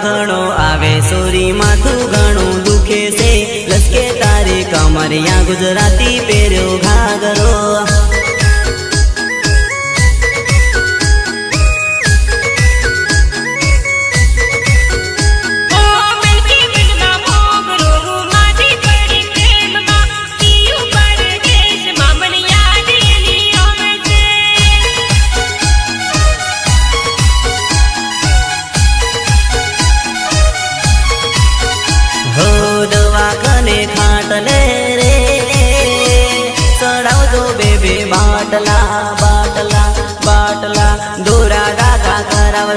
घणो आवे सोरी माथू घणो दुखे से लसके तारी कमरिया गुजराती पेर्यो घाघरो खाटले रे चढ़ाव दो बेबे बाटला बाटला बाटला दोरा गागा कराव